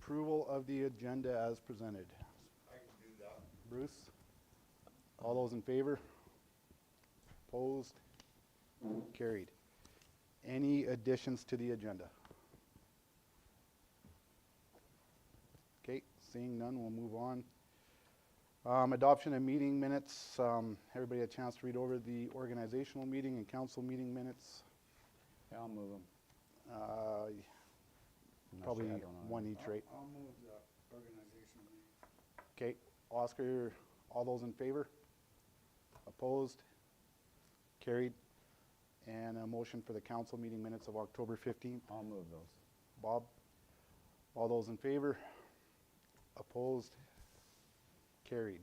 approval of the agenda as presented. I can do that. Bruce? All those in favor? Opposed? Carried. Any additions to the agenda? Okay, seeing none, we'll move on. Adoption of meeting minutes. Everybody had a chance to read over the organizational meeting and council meeting minutes. Yeah, I'll move them. Probably one each, right? I'll move the organizational meeting. Okay, Oscar, all those in favor? Opposed? Carried. And a motion for the council meeting minutes of October 15th. I'll move those. Bob? All those in favor? Opposed? Carried.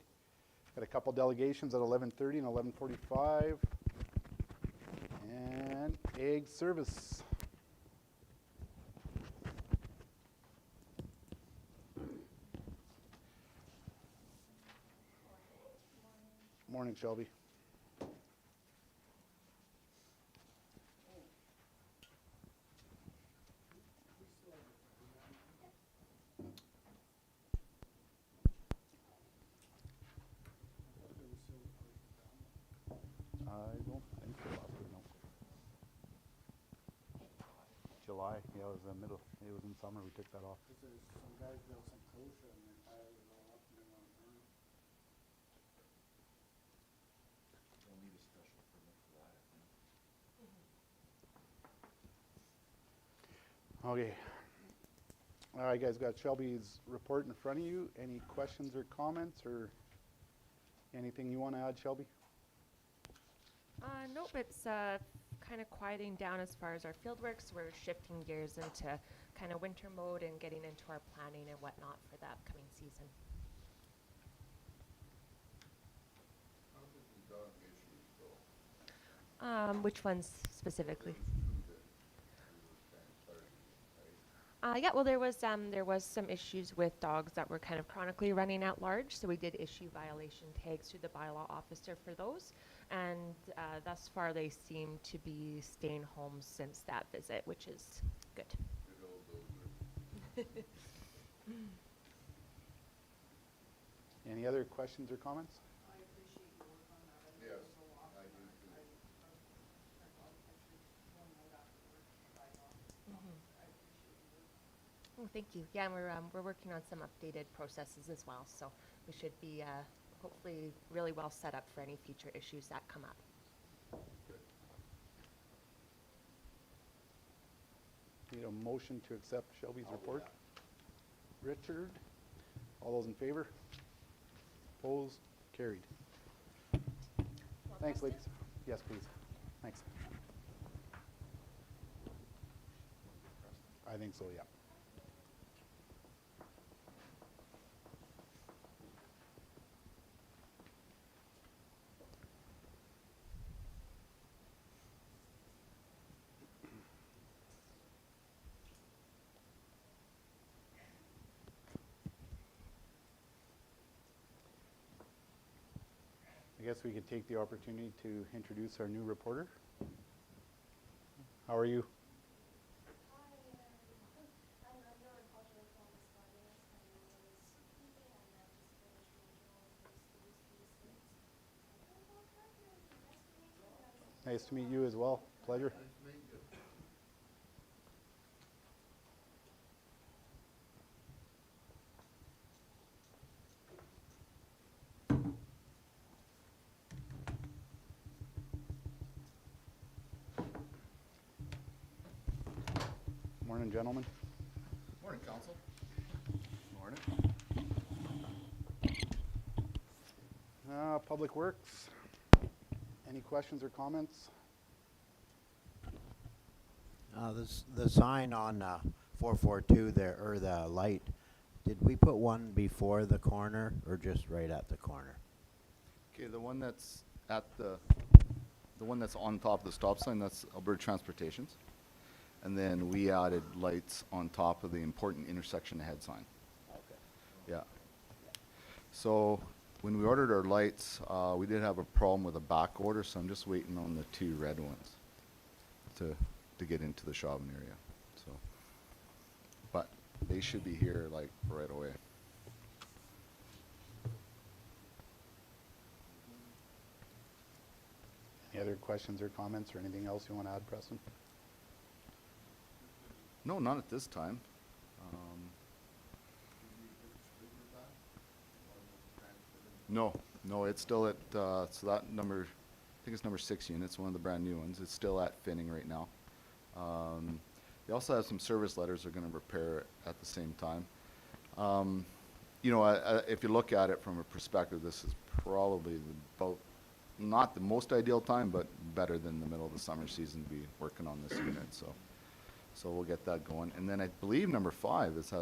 Got a couple delegations at 11:30 and 11:45. And Ag Service. Morning, Shelby. I don't think so, Oscar, no. July, yeah, it was the middle, it was in summer, we took that off. Because there's some guys built some kosher and their tires are all up and they want to burn. We'll need a special permit for that, I think. Okay. All right, guys, got Shelby's report in front of you. Any questions or comments or anything you want to add, Shelby? Nope, it's kind of quieting down as far as our field work, so we're shifting gears into kind of winter mode and getting into our planning and whatnot for the upcoming season. How did the dog issues go? Which ones specifically? There was kind of starting, right? Yeah, well, there was some issues with dogs that were kind of chronically running at large, so we did issue violation tags through the bylaw officer for those. And thus far, they seem to be staying home since that visit, which is good. Good old Dozer. Any other questions or comments? Yes, I do too. Oh, thank you. Yeah, and we're working on some updated processes as well, so we should be hopefully really well set up for any future issues that come up. Need a motion to accept Shelby's report. Richard, all those in favor? Opposed? Carried. Thanks, ladies. Yes, please. Thanks. I think so, yeah. I guess we could take the opportunity to introduce our new reporter. How are you? Nice to meet you as well. Pleasure. Nice to meet you. Morning, gentlemen. Morning, council. Morning. Public Works. Any questions or comments? The sign on 442 there, or the light, did we put one before the corner or just right at the corner? Okay, the one that's at the one that's on top of the stop sign, that's Alberta Transportation's. And then we added lights on top of the important intersection ahead sign. Okay. Yeah. So when we ordered our lights, we did have a problem with a back order, so I'm just waiting on the 2 red ones to get into the shopping area. So, but they should be here like right away. Any other questions or comments or anything else you want to add, Preston? No, not at this time. No, no, it's still at, so that number, I think it's number 6 units, one of the brand new ones. It's still at Finning right now. They also have some service letters they're gonna repair at the same time. You know, if you look at it from a perspective, this is probably about, not the most ideal time, but better than the middle of the summer season to be working on this unit, so we'll get that going. And then I believe number 5 is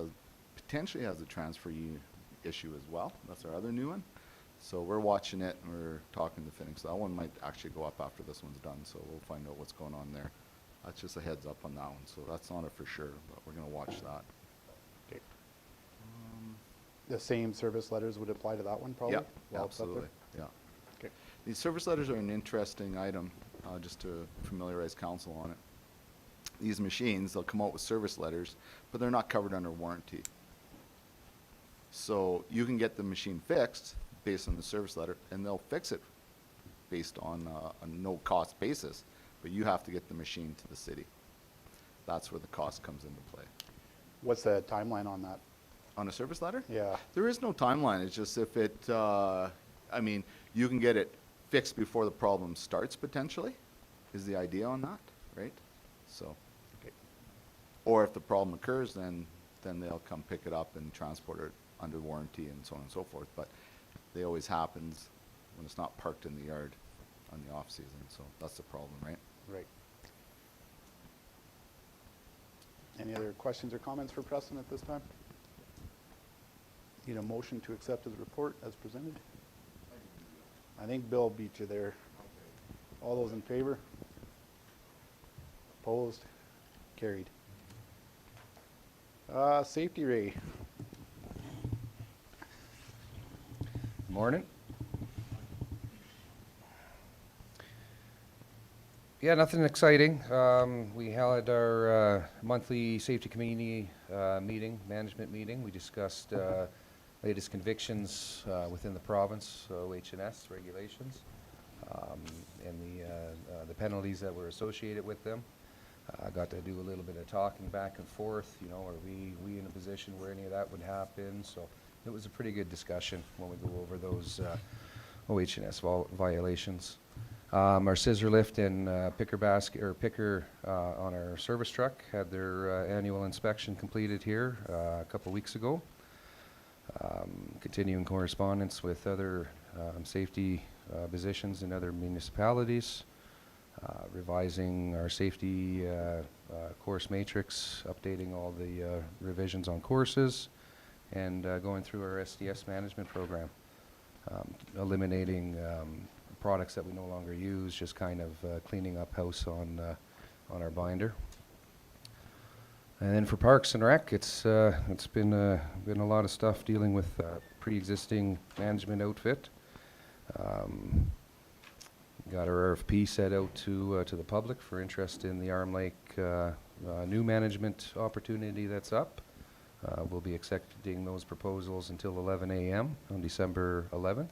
potentially has a transfer issue as well. That's our other new one. So we're watching it and we're talking to Finning. So that one might actually go up after this one's done. So we'll find out what's going on there. That's just a heads up on that one. So that's not a for sure, but we're gonna watch that. Okay. The same service letters would apply to that one probably? Yeah, while it's up there? absolutely, yeah. Okay. These service letters are an interesting item, just to familiarize council on it. These machines, they'll come out with service letters, but they're not covered under warranty. So you can get the machine fixed based on the service letter, and they'll fix it based on a no-cost basis, but you have to get the machine to the city. That's where the cost comes into play. What's the timeline on that? On a service letter? Yeah. There is no timeline. It's just if it, I mean, you can get it fixed before the problem starts potentially, is the idea on that, right? So, Okay. or if the problem occurs, then they'll come pick it up and transport it under warranty and so on and so forth. But they always happens when it's not parked in the yard on the off season. So that's the problem, right? Right. Any other questions or comments for Preston at this time? Need a motion to accept his report as presented? I think Bill beat you there. All those in favor? Opposed? Carried. Safety Ray. Morning. Yeah, nothing exciting. We held our monthly safety committee meeting, management meeting. We discussed latest convictions within the province, OH&S regulations, and the penalties that were associated with them. I got to do a little bit of talking back and forth. You know, are we in a position where any of that would happen? So it was a pretty good discussion when we go over those OH&S violations. Our scissor lift and picker basket or picker on our service truck had their annual inspection completed here a couple weeks ago. Continuing correspondence with other safety positions in other municipalities. Revising our safety course matrix, updating all the revisions on courses, and going through our SDS management program, eliminating products that we no longer use, just kind of cleaning up house on our binder. And then for Parks and Rec, it's been a lot of stuff dealing with pre-existing management outfit. Got our RFP set out to the public for interest in the Arm Lake new management opportunity that's up. We'll be accepting those proposals until 11 a.m. on December 11th.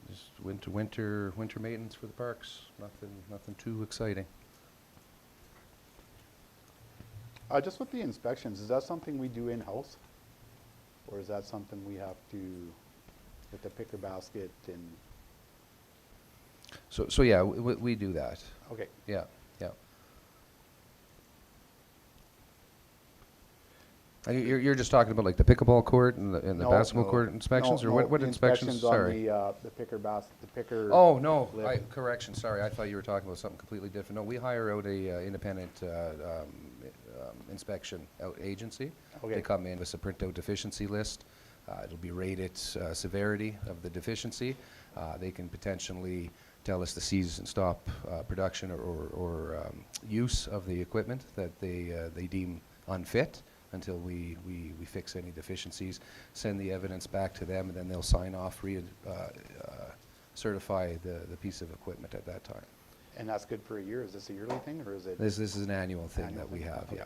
Just winter maintenance for the parks. Nothing too exciting. Just with the inspections, is that something we do in-house? Or is that something we have to, with the picker basket and, So yeah, we do that. okay. Yeah. You're just talking about like the pickleball court and the No, basketball no. court inspections, No, or no, what the inspections? Sorry. on the picker basket, the picker. Oh, no, lift. correction, sorry, I thought you were talking about something completely different. No, we hire out a independent inspection agency. Okay. They come in with a printout deficiency list. It'll be rated severity of the deficiency. They can potentially tell us to seize and stop production or use of the equipment that they deem unfit until we fix any deficiencies, send the evidence back to them, and then they'll sign off, certify the piece of equipment at that time. And that's good for a year? Is this a yearly thing, or is it? This is an annual thing Annual that we thing, have, okay. yeah.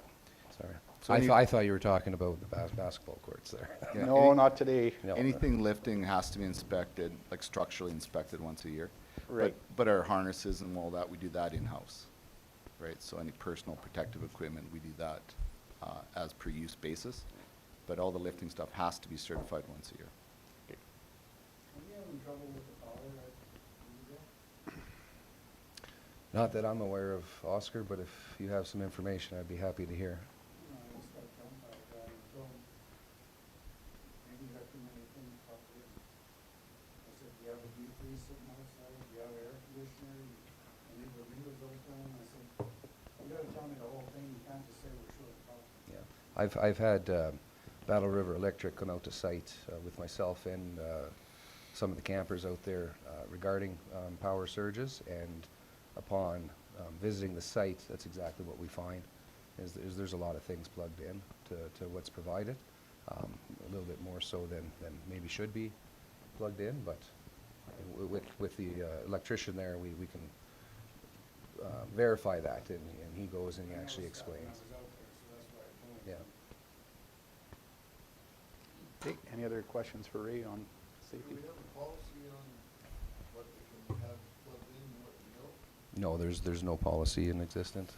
Sorry. So I thought you were talking about the basketball courts there. Yeah, No, any- not today. No. Anything lifting has to be inspected, like structurally inspected once a year. Right. But our harnesses and all that, we do that in-house, right? So any personal protective equipment, we do that as per use basis. But all the lifting stuff has to be certified once a year. Are you having trouble with the power at Weaverville? Not that I'm aware of, Oscar, but if you have some information, I'd be happy to hear. No, I just got jumped by a guy in the phone. Maybe you got too many things plugged in. I said, do you have a deep freeze sitting outside? Do you have air conditioner? And leave the windows open? I said, you gotta tell me the whole thing. You can't just say we're short of power. Yeah, I've had Battle River Electric come out to site with myself and some of the campers out there regarding power surges, and upon visiting the site, that's exactly what we find, is there's a lot of things plugged in to what's provided, a little bit more so than maybe should be plugged in, but with the electrician there, we can verify that, and he goes and he actually explains. I was out there, so that's why I told Yeah. you. Okay, any other questions for Ray on safety? Do we have a policy on what they can have plugged in and what we don't? No, there's no policy in existence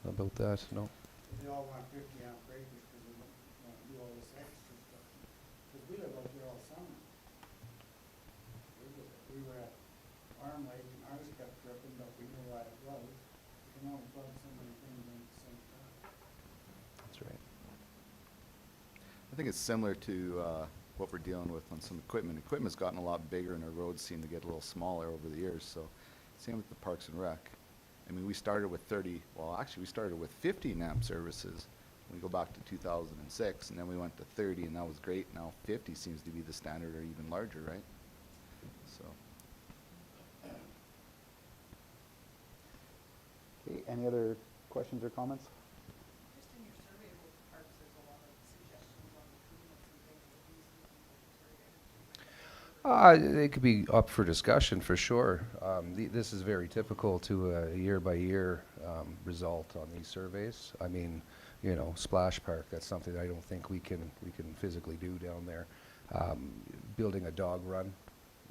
about that, no. They all want 50 amp breakers because they want to do all this extra stuff. Because we live out there all summer. We were at Arm Lake and ours kept tripping, but we knew why it was. You can only plug so many things in at the same time. That's right. I think it's similar to what we're dealing with on some equipment. Equipment's gotten a lot bigger and our roads seem to get a little smaller over the years, so same with the Parks and Rec. I mean, we started with 15 amp services when we go back to 2006, and then we went to 30, and that was great. Now 50 seems to be the standard, or even larger, right? So, Okay, any other questions or comments? Just in your survey with the parks, there's a lot of suggestions on improvements and things that these people They could be up for discussion for sure. This is very typical to a year-by-year result on these surveys. I mean, you know, splash park, that's something I don't think we can physically do down there. Building a dog run,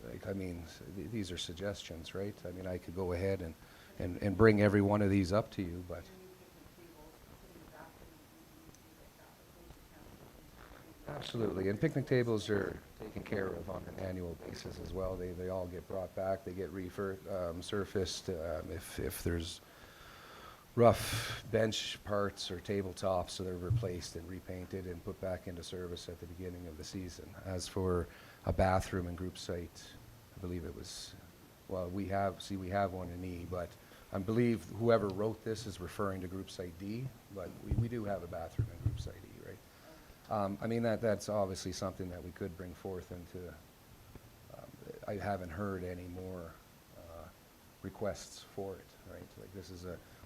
like, I mean, these are suggestions, right? I mean, I could go ahead and bring every one of these up to you, but absolutely, and picnic tables are taken care of on an annual basis as well. They all get brought back, they get surfaced. If there's rough bench parts or tabletops, so they're replaced and repainted and put back into service at the beginning of the season. As for a bathroom and group site, I believe it was, well, we have one in E, but I believe whoever wrote this is referring to group site D, but we do have a bathroom in group site E, right? I mean, that's obviously something that we could bring forth into, I haven't heard any more requests for it, right? Like, this is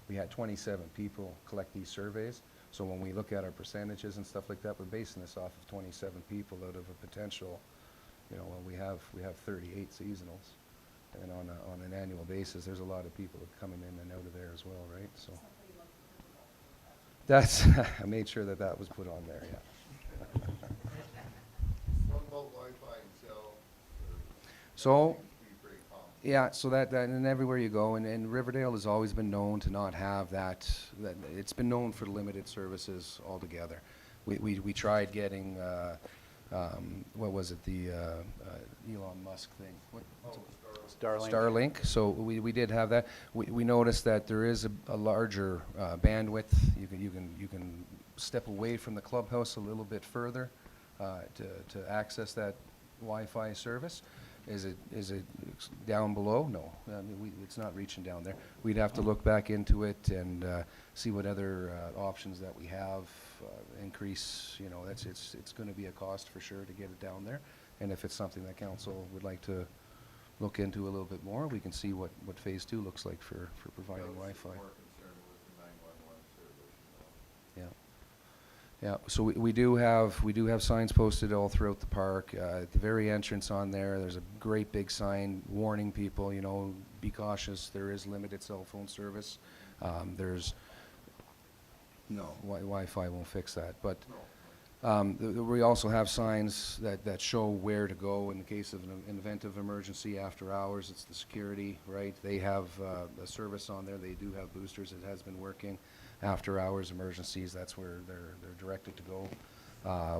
we had 27 people collect these surveys, so when we look at our percentages and stuff like that, we're basing this off of 27 people out of a potential, you know, well, we have 38 seasonals, and on an annual basis, there's a lot of people coming in and out of there as well, right? So that's I made sure that was put on there, yeah. What about Wi-Fi and cell? So, Seems to be pretty common. yeah, so that and everywhere you go, and Riverdale has always been known to not have that it's been known for limited services altogether. We tried getting, what was it, the Elon Musk thing? What's it? Starlink. Starlink, so we did have that. We noticed that there is a larger bandwidth. You can step away from the clubhouse a little bit further to access that Wi-Fi service. Is it down below? No, I mean, it's not reaching down there. We'd have to look back into it and see what other options that we have. Increase, you know, it's going to be a cost for sure to get it down there. And if it's something that council would like to look into a little bit more, we can see what phase 2 looks like for providing That was Wi-Fi. more concerned with the 911 service, you know. Yeah, so we do have signs posted all throughout the park. At the very entrance on there, there's a great big sign warning people, you know, be cautious, there is limited cell phone service. There's, no, Wi-Fi won't fix that, but we also have signs that show where to go in the case of an event of emergency after hours. It's the security, right? They have a service on there. They do have boosters. It has been working. After hours emergencies, that's where they're directed to go.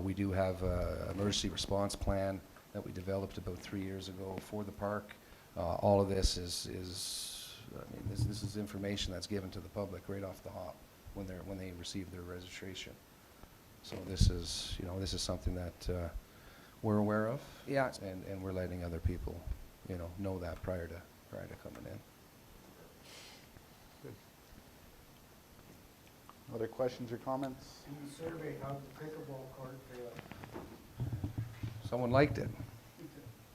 We do have a emergency response plan that we developed about 3 years ago for the park. All of this is I mean, this is information that's given to the public right off the hop when they receive their registration. So this is, you know, this is something that we're aware of. Yeah. And we're letting other people, you know that prior to coming in. Other questions or comments? In the survey, how did the pickleball court feel? Someone liked it.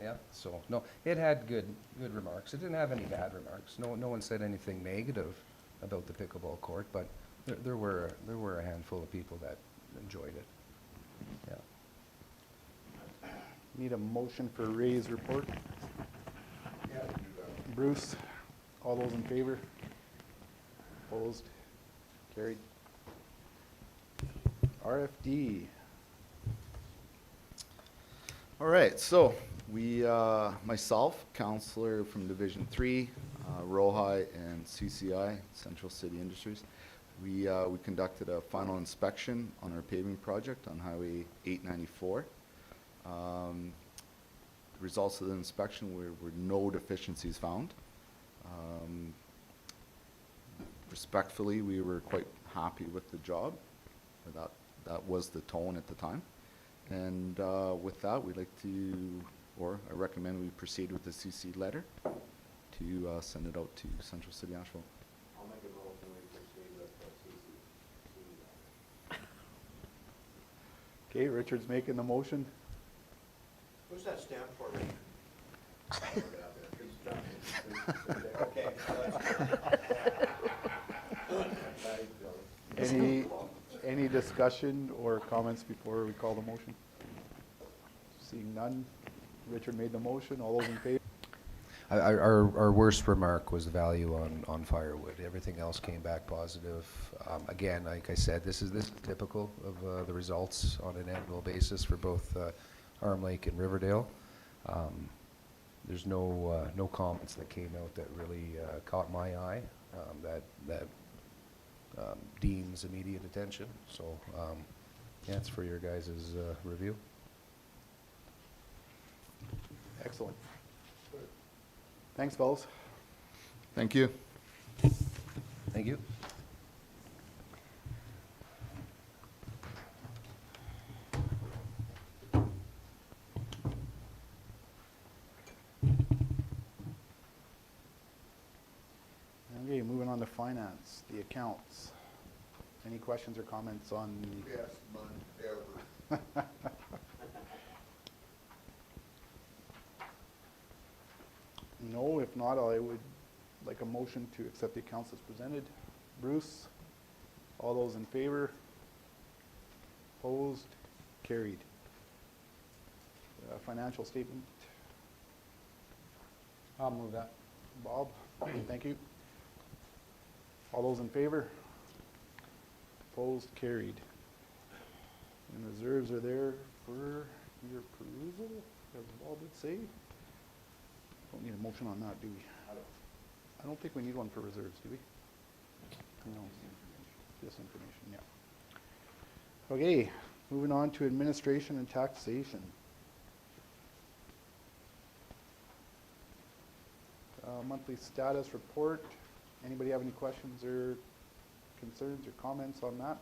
Yeah, so, no, it had good remarks. It didn't have any bad remarks. No one said anything negative about the pickleball court, but there were a handful of people that enjoyed it. Yeah. Need a motion for Ray's report. Yeah, do that. Bruce, all those in favor? Opposed? Carried. RFD. All right, so we, myself, counselor from Division 3, ROHI and CCI, Central City Industries, we conducted a final inspection on our paving project on Highway 894. The results of the inspection were no deficiencies found. Respectfully, we were quite happy with the job. That was the tone at the time. And with that, we'd like to, or I recommend we proceed with the CC letter to send it out to Central City Asphalt. I'll make a motion we proceed with the CC. Okay, Richard's making the motion. What's that stand for, Richard? Any discussion or comments before we call the motion? Seeing none, Richard made the motion, all those in favor? Our worst remark was the value on firewood. Everything else came back positive. Again, like I said, this is typical of the results on an annual basis for both Arm Lake and Riverdale. There's no comments that came out that really caught my eye that deems immediate attention. So yeah, it's for your guys' review. Excellent. Thanks, fellas. Thank you. Thank you. Okay, moving on to finance, the accounts. Any questions or comments on the? Best month ever. No, if not, I would like a motion to accept the accounts as presented. Bruce, all those in favor? Opposed? Carried. Financial statement, I'll move that. Bob, thank you. All those in favor? Opposed? Carried. And reserves are there for your perusal, as Bob would say. Don't need a motion on that, do we? I don't think we need one for reserves, do we? No. Just information, yeah. Okay, moving on to administration and taxation. Monthly status report. Anybody have any questions or concerns or comments on that?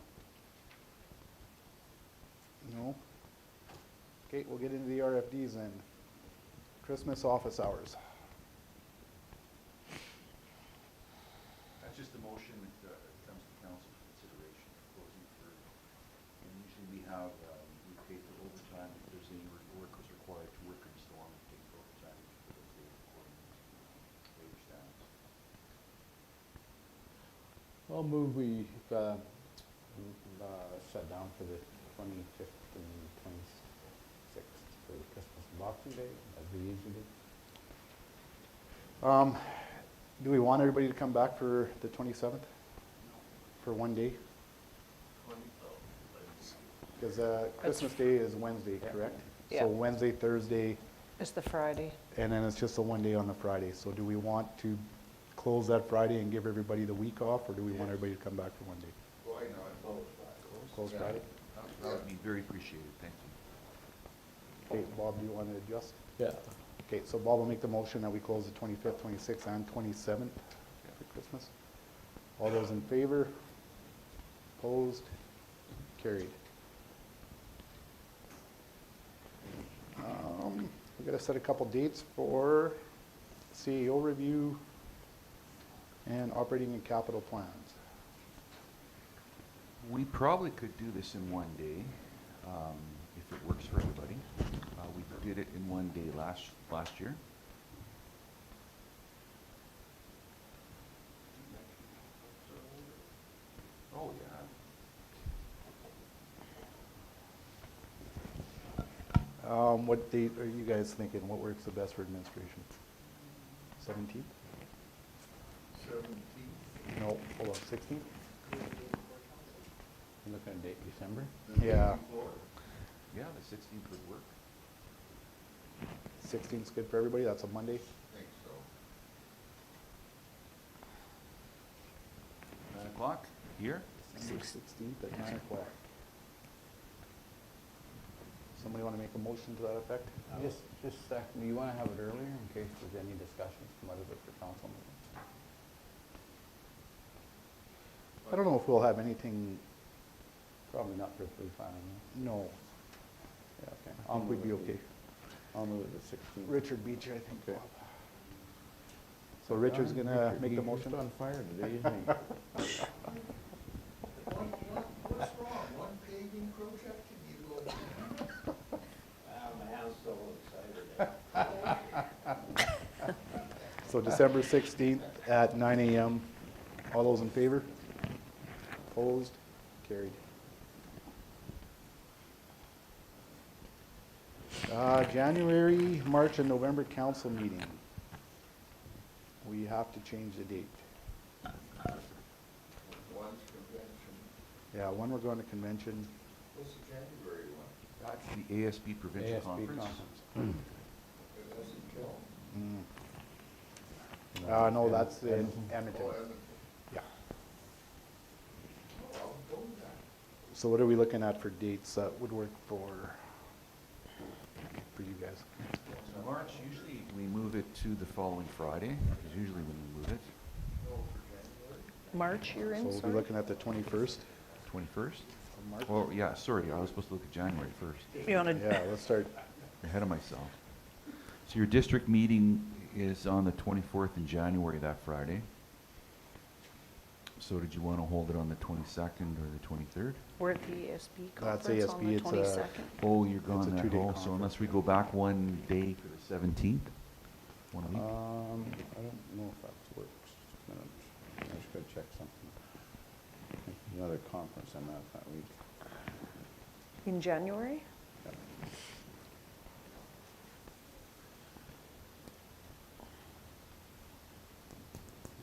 No? Okay, we'll get into the RFDs then. Christmas office hours. That's just a motion that comes to council for consideration, closing for, and usually we have, we pay for overtime if there's any work that's required to work in the storm, we pay for overtime for those days according to labor standards. I'll move we shut down for the 25th and 26th for Christmas and Boxing Day, as we usually do. Do we want everybody to come back for the 27th? For one day? Because Christmas Day is Wednesday, correct? Yeah. So Wednesday, Thursday, It's the Friday. and then it's just a one day on the Friday. So do we want to close that Friday and give everybody the week off, or do we want everybody to come back for one day? Why not? Close Yeah. Friday? That would be very appreciated, thank you. Okay, Bob, do you want to adjust? Yeah. Okay, so Bob will make the motion that we close the 25th, 26th, and 27th for Christmas. All those in favor? Opposed? Carried. We gotta set a couple dates for CEO review and operating and capital plans. We probably could do this in one day, if it works for everybody. We did it in one day last year. Oh, yeah. What date are you guys thinking? What works the best for administration? 17th? 17th. No, hold on, 16th? You looking at date December? Yeah. Yeah, the 16th would work. 16th's good for everybody, that's a Monday. Think so. 9 o'clock here? 16th at 9 o'clock. Somebody want to make a motion to that effect? Just a second, do you want to have it earlier in case there's any discussions from other for council meetings? I don't know if we'll have anything, Probably not for free filing. no, Yeah, okay. I think we'd be okay. I'll move it to 16th. Richard beat you, I think, Okay. Bob. So Richard's gonna make the motion? on fire today, isn't he? What's wrong? One paving project and you go, My hand's so excited. So December 16th at 9 AM. All those in favor? Opposed? Carried. January, March, and November council meeting. We have to change the date. one's convention. Yeah, one we're going to convention. What's the January one? That's the ASB Provincial ASB Conference. conference. It doesn't kill. No, that's in Edmonton. Edmonton. Oh, Edmonton. Yeah. Oh, I'll go with that. So what are we looking at for dates that would work for you guys? So March, usually we move it to the following Friday, is usually when we move it, No, for January. March you're So in, we'll be sorry? looking at the 21st 21st. of March? Oh, yeah, sorry, I was supposed to look at January 1st. You wanna, Yeah, let's start, Ahead of myself. So your district meeting is on the 24th in January, that Friday. So did you want to hold it on the 22nd or the 23rd? we're at the ASB That's conference on ASB, the it's a- 22nd. Oh, you're It's a gone that two-day whole, so conference, unless we yeah. go back one day for the 17th, 1 week. I don't know if that works. Just a minute. I just gotta check something. There's another conference on that week. In January?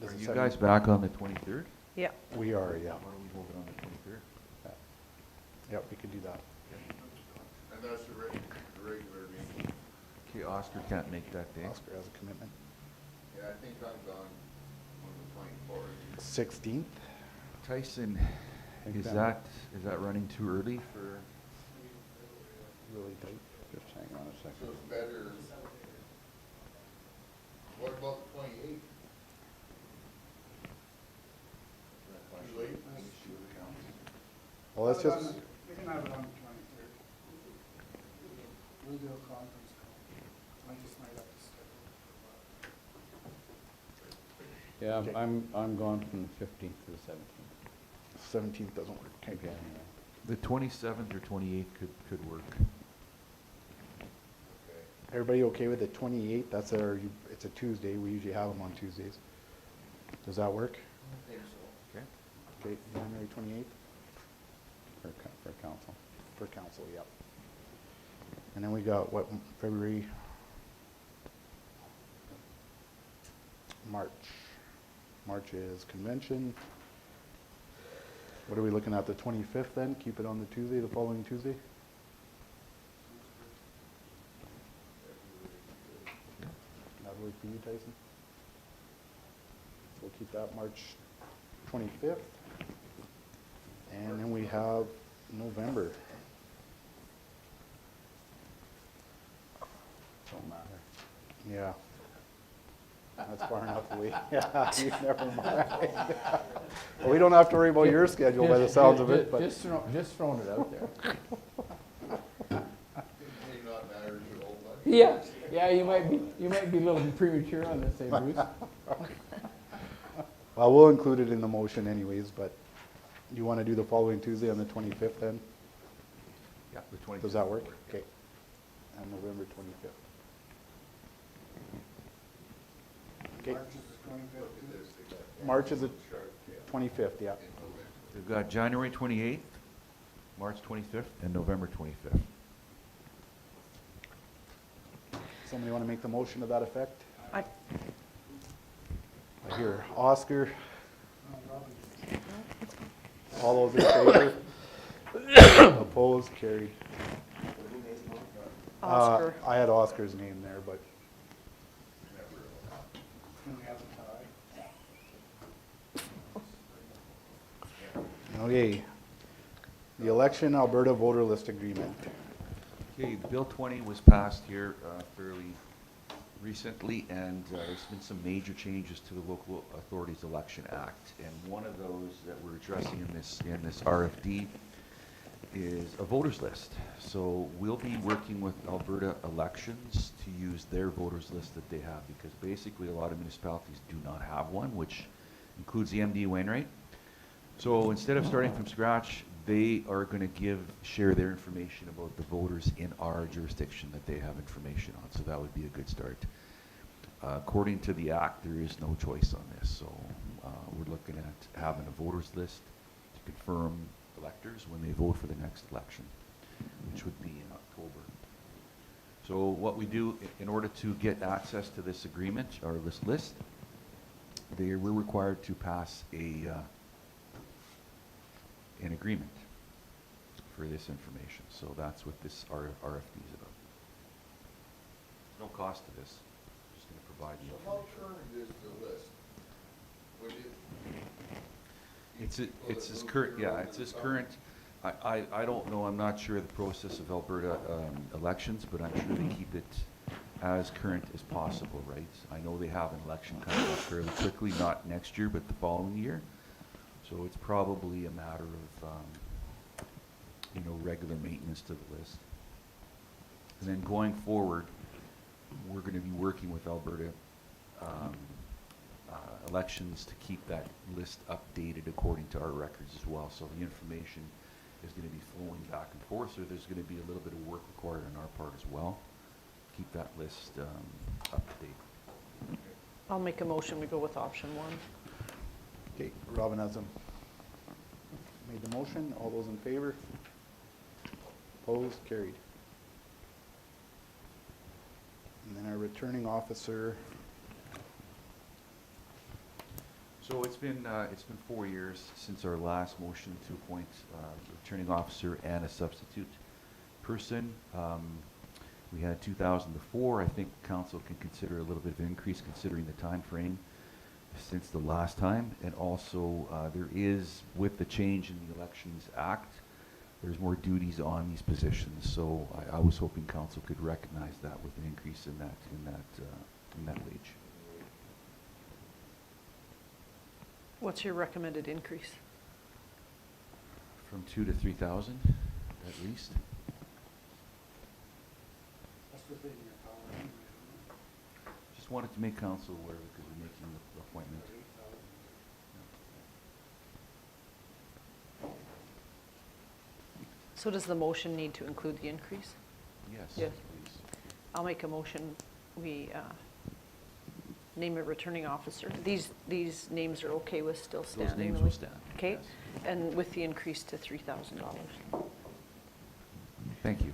does Are the you seven- guys back on the 23rd? Yeah. We are, yeah. Why don't we hold it on the 23rd? Yep, we could do that. And that's the regular meeting. Okay, Oscar can't make that day. Oscar has a commitment. Yeah, I think I'm gone on the 24th. 16th? Tyson, Think is that- that running too early for? Really tight. Just hang on a So second. it's better. What about the 28th? Too late? Well, let's Have it on just, the- We can have it on the 23rd. We'll do a conference call. I just might have to schedule it for Yeah, I'm gone from the 15th to the 17th. 17th doesn't work. Okay. The 27th or 28th could work. Okay. Everybody okay with the 28th? That's it's a Tuesday. We usually have them on Tuesdays. Does that work? I think so. Okay. Okay, January 28th? For council. for council, yep. And then we got, what, February? March. March is convention. What are we looking at, the 25th then? Keep it on the Tuesday, the following Tuesday? That work for you, Tyson? So we'll keep that March 25th. And then we have November. Don't matter. Yeah. That's far enough away. Yeah, you never mind. Well, we don't have to worry about your schedule by the sounds of it, but. Just throwing it out there. It may not matter to all, but. Yeah, you might be a little premature on this, eh, Bruce? Well, we'll include it in the motion anyways, but you want to do the following Tuesday on the 25th then? Yeah, the 25th. Does that work? Okay. On November 25th. Okay. March is the 25th. March is the 25th, yeah. We've got January 28th, March 25th, and November 25th. Somebody want to make the motion to that effect? I, I hear Oscar. No, Robbie. All those in favor? Opposed? Carried. Oscar. I had Oscar's name there, but Can we have a tie? okay. The Election Alberta Voter List Agreement. Okay, Bill 20 was passed here fairly recently, and there's been some major changes to the Local Authorities Election Act. And one of those that we're addressing in this RFD is a voters list. So we'll be working with Alberta Elections to use their voters list that they have, because basically a lot of municipalities do not have one, which includes the MD Wainwright. So instead of starting from scratch, they are going to share their information about the voters in our jurisdiction that they have information on. So that would be a good start. According to the Act, there is no choice on this. So we're looking at having a voters list to confirm electors when they vote for the next election, which would be in October. So what we do in order to get access to this agreement, or this list, we're required to pass an agreement for this information. So that's what this RFD is about. No cost to this. Just going to provide the So how information. current is the list? Would it? It's as current, yeah, it's as current. I don't know, I'm not sure the process of Alberta elections, but I'm sure they keep it as current as possible, right? I know they have an election coming up fairly quickly, not next year, but the following year. So it's probably a matter of, regular maintenance to the list. And then going forward, we're going to be working with Alberta elections to keep that list updated according to our records as well. So the information is going to be flowing back and forth, so there's going to be a little bit of work required on our part as well. Keep that list up to date. I'll make a motion, we go with option one. Okay, Robin has made the motion. All those in favor? Opposed? Carried. And then our returning officer. So it's been 4 years since our last motion to appoint a returning officer and a substitute person. We had 2004. I think council can consider a little bit of an increase considering the time frame since the last time. And also there is, with the change in the Elections Act, there's more duties on these positions. So I was hoping council could recognize that with an increase in that wage. What's your recommended increase? From 2,000 to 3,000 at least. That's within your power. Just wanted to make council aware because we're making the appointment. So does the motion need to include the increase? Yes, Yes. please. I'll make a motion, we name a returning officer. These names are okay with still standing? Those names the way- will stand. Okay, yes. and with the increase to $3,000. Thank you.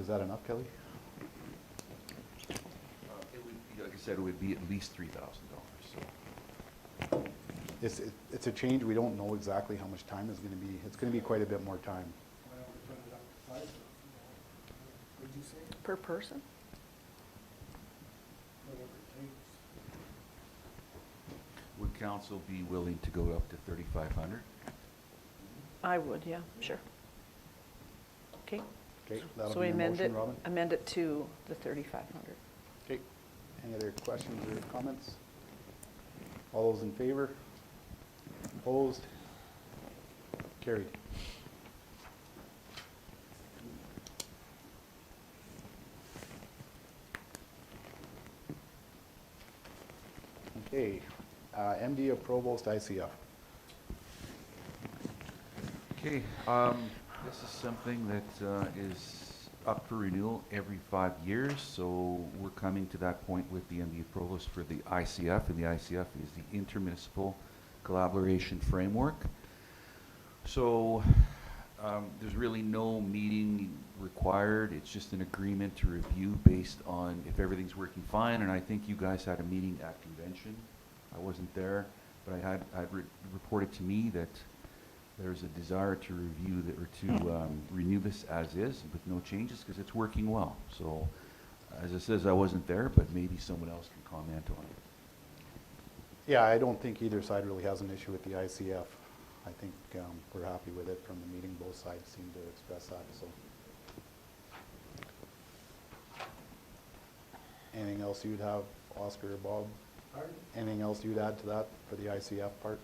Is that enough, Kelly? It would, be, like I said, it would be at least $3,000, so. It's a change, we don't know exactly how much time is gonna be, it's gonna be quite a bit more time. Why don't we put it up to 5,000? What'd you say? Per person? Whatever it takes. Would council be willing to go up to 3,500? I would, yeah, sure. Okay. Okay, that'll So be we your amend it, motion, Robin? amend it to the 3,500. Okay, any other questions or comments? All those in favor? Opposed? Carried. Okay, MD of Provost ICF. Okay, this is something that is up for renewal every 5 years, so we're coming to that point with the MD Provost for the ICF, and the ICF is the Intermunicipal Collaboration Framework. So there's really no meeting required, it's just an agreement to review based on if everything's working fine, and I think you guys had a meeting at convention. I wasn't there, but reported to me that there's a desire to review or to renew this as is with no changes because it's working well. So, as it says, I wasn't there, but maybe someone else can comment on it. Yeah, I don't think either side really has an issue with the ICF. I think we're happy with it from the meeting. Both sides seem to express that, so. Anything else you'd have, Oscar or Bob? Pardon? Anything else you'd add to that for the ICF part?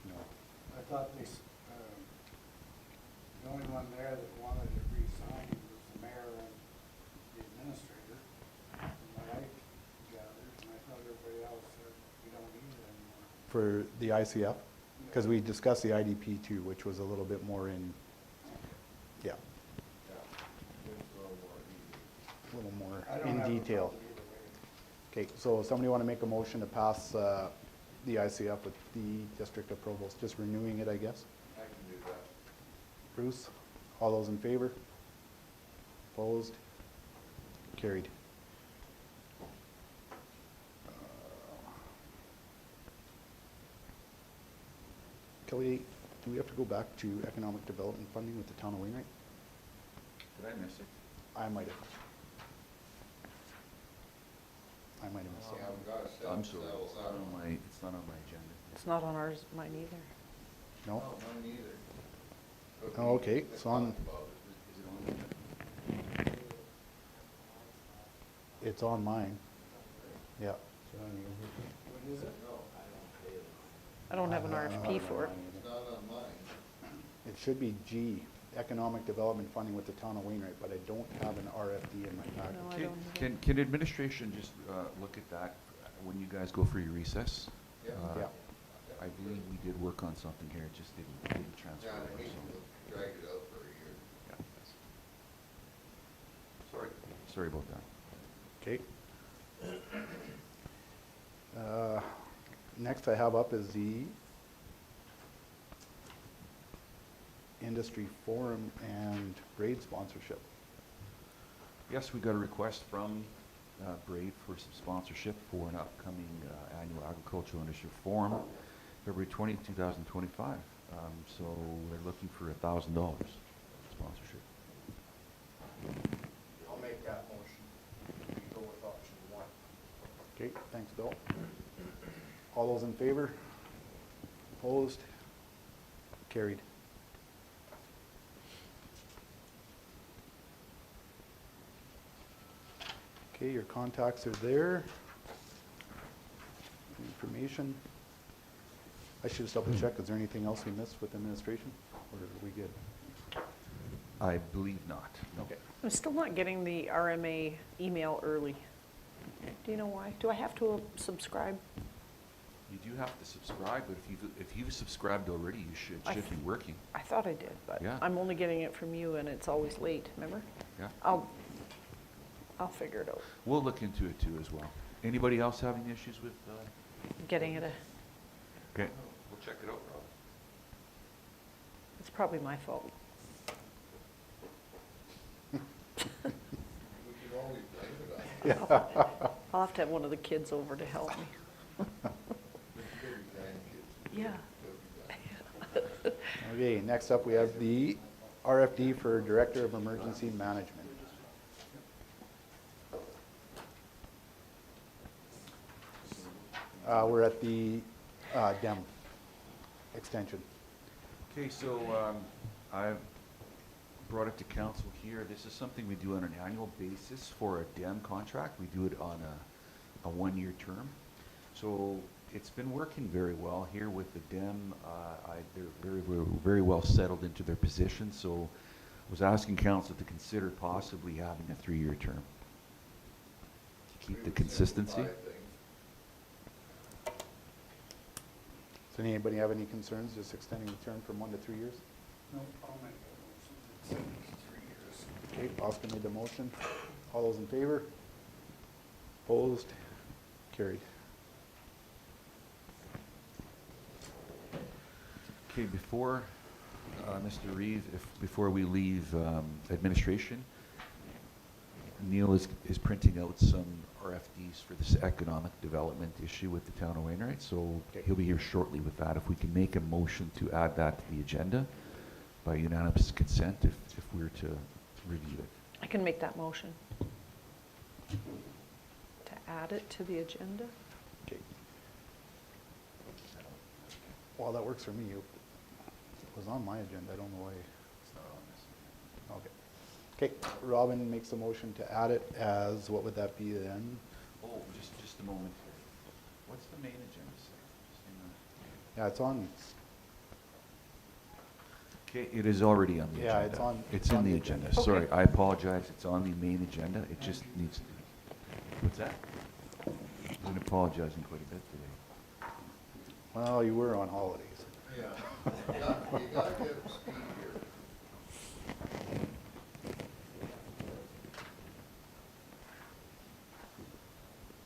No. I thought they, the only one there that wanted it re-signed was the mayor and the administrator, from what I gathered, and I thought everybody else said we don't need it anymore. For the ICF? Because we discussed the IDP too, which was a little bit more in, yeah, a little more I don't in have a detail. problem either way. Okay, so somebody want to make a motion to pass the ICF with the District of Provost, just renewing it, I guess? I can do that. Bruce, all those in favor? Opposed? Carried. Kelly, do we have to go back to economic development funding with the town of Wainwright? Did I miss it? I might have. I might have missed We it. haven't got a set. I'm sorry, it's not on my, it's not on my agenda. It's not on ours, mine either. No? No, mine either. But Oh, okay, we so on, talked about it. Is it on the agenda? it's on mine. Yeah. What is it? No, I don't have an RFP for it. it's not on mine. It should be G, economic development funding with the town of Wainwright, but I don't have an RFD in my package. No, I Okay, don't have it. can administration just look at that when you guys go for your recess? Yeah. Yeah. I believe we did work on something here, it just didn't transfer. Yeah, over, we so- dragged it out for a year. yeah, that's- Sorry about that. Okay. Next I have up is the industry forum and braid sponsorship. Yes, we got a request from Brave for some sponsorship for an upcoming annual agricultural industry forum, February 20th, 2025. So we're looking for $1,000 sponsorship. I'll make that motion. We go with option 1. Okay, thanks, Bill. All those in favor? Opposed? Carried. Okay, your contacts are there. Information. I should just double check, is there anything else we missed with administration, or are we good? I believe not. No. Okay. I'm still not getting the RMA email early. Do you know why? Do I have to subscribe? You do have to subscribe, but if you've subscribed already, you should be working. I thought I did, but Yeah. I'm only getting it from you and it's always late, remember? Yeah. I'll figure it out. We'll look into it too as well. Anybody else having issues with? Getting it, Okay. We'll check it out, Rob. it's probably my fault. I'll have to have one of the kids over to help me. Yeah. Okay, next up, we have the RFD for Director of Emergency Management. We're at the DEM extension. Okay, so I brought it to council here. This is something we do on an annual basis for a DEM contract. We do it on a one-year term. So it's been working very well here with the DEM. They're very well settled into their position. So I was asking council to consider possibly having a 3-year term to keep the consistency. Does anybody have any concerns just extending the term from 1 to 3 years? No, I'll make that motion. It's 3 years. Okay, Oscar made the motion. All those in favor? Opposed? Carried. Okay, before, Mr. Reeve, before we leave administration, Neil is printing out some RFDs for this economic development issue with the town of Wainwright, so he'll be here shortly with that. If we can make a motion to add that to the agenda by unanimous consent, if we were to review it. I can make that motion. To add it to the agenda? Okay. Well, that works for me. It was on my agenda. I don't know why. It's not on this. Okay. Okay, Robin makes a motion to add it as, what would that be then? Oh, just a moment here. What's the main agenda say? Just hang on. Yeah, it's on. Okay, it is already on the agenda. Yeah, it's on- It's in the agenda. Sorry, I apologize. It's on the main agenda. It just needs to. What's that? I've been apologizing quite a bit today. Well, you were on holidays. Yeah, you gotta get up to speed here.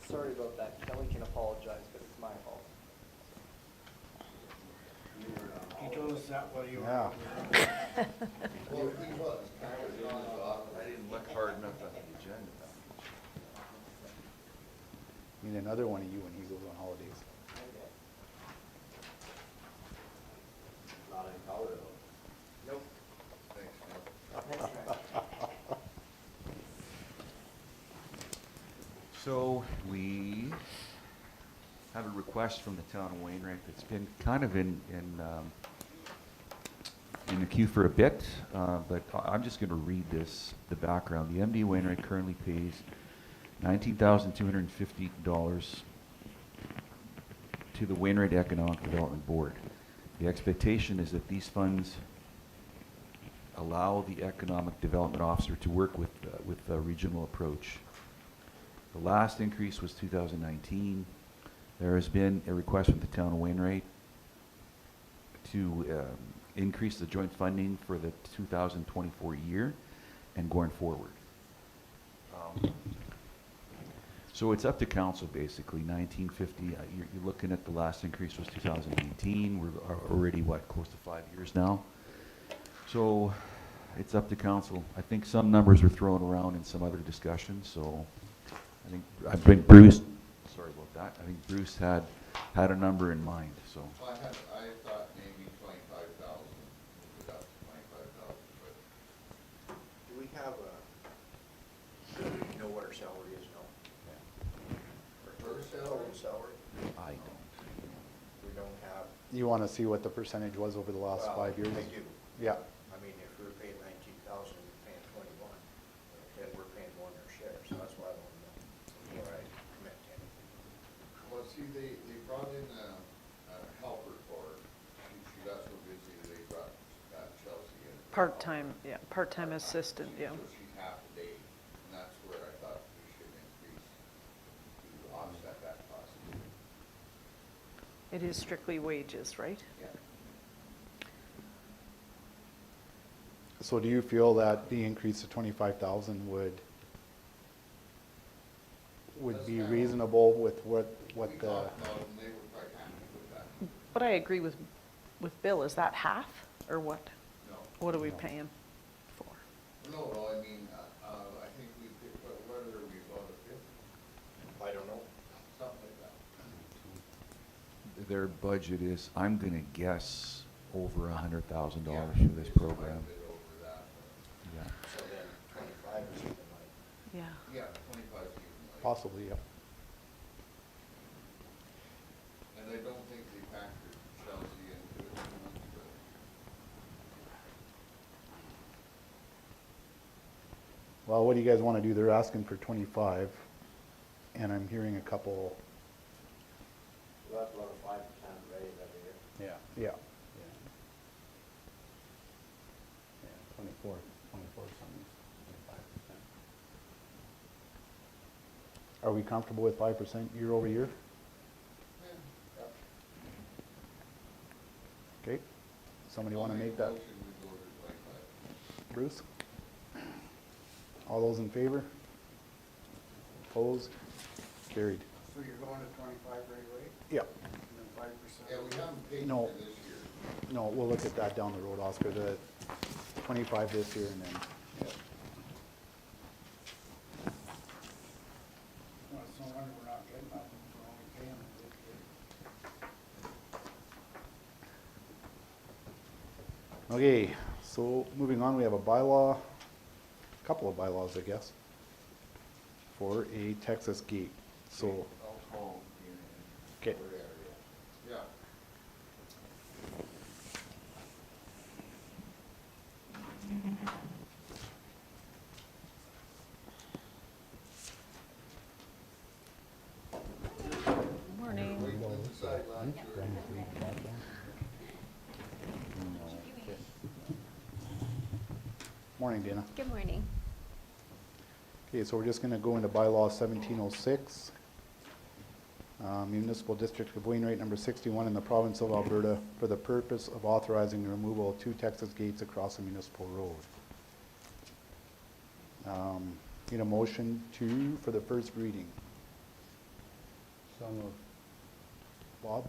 Sorry about that. Kelly can apologize, but it's my fault. He told us that while you were. Yeah. Well, he was, kind of in his office. I didn't look hard enough at the agenda. I mean, another one of you when he goes on holidays. Not in Colorado. Nope. Thanks, Neil. So we have a request from the town of Wainwright that's been kind of in the queue for a bit, but I'm just going to read this, the background. The MD Wainwright currently pays $19,250 to the Wainwright Economic Development Board. The expectation is that these funds allow the Economic Development Officer to work with a regional approach. The last increase was 2019. There has been a request from the town of Wainwright to increase the joint funding for the 2024 year and going forward. So it's up to council basically, 1950. You're looking at the last increase was 2018. We're already, what, close to 5 years now? So it's up to council. I think some numbers were thrown around in some other discussions, so I think Bruce, sorry about that. I think Bruce had a number in mind, so. I thought maybe 25,000, moved it up to 25,000, but Do we have a, do we know what our salary is now? her Total salary, salary? I don't. We don't have. You want to see what the percentage was over the last Well, 5 years? I do. Yeah. I mean, if we're paying 19,000 and we're paying 21, then we're paying more than our share, so that's why I don't know before I commit to anything. well, see, they brought in a helper for her. She got so busy, they brought Chelsea in. Part-time, yeah, part-time assistant, yeah. So she's half a day, and that's where I thought we should increase to offset that cost. It is strictly wages, right? Yeah. So do you feel that the increase to 25,000 would be reasonable with what We the, talked about it, and they were quite happy with that. But I agree with Bill, is that half, or what? No. What are we paying for? No, I mean, I think we picked, what are we, about a fifth? their budget is, I'm gonna guess, over $100,000 Yeah, for this it's quite a program. bit over that, Yeah. So then 25 or something like. Yeah. yeah, 25 is even like. Possibly, yep. And I don't think they factored Chelsea into it too much, but. Well, what do you guys want to do? They're asking for 25, and I'm hearing a couple, So that's about a 5% raise every year. Yeah. yeah. Yeah. Yeah, 24 something, 25%. Are we comfortable with 5% year over year? Yeah. Okay. Somebody want to I'll make that? motion we go to 25. Bruce? All those in favor? Opposed? Carried. So you're going to 25 right away, Yep. and then 5%? Yeah, we haven't paid No. for this year. No, we'll look at that down the road, Oscar. The 25 this year and then, Well, it's no wonder we're not getting nothing, we're only paying this year. okay, so moving on, we have a bylaw, couple of bylaws, I guess, for a Texas gate. So, I'll call in. okay, Yeah. Morning. Wait till the sidelines are. morning, Dana. Good morning. Okay, so we're just gonna go into bylaw 1706. Municipal District of Wainwright, number 61 in the province of Alberta, for the purpose of authorizing the removal of 2 Texas gates across a municipal road. Need a motion for the first reading. So moved. Bob?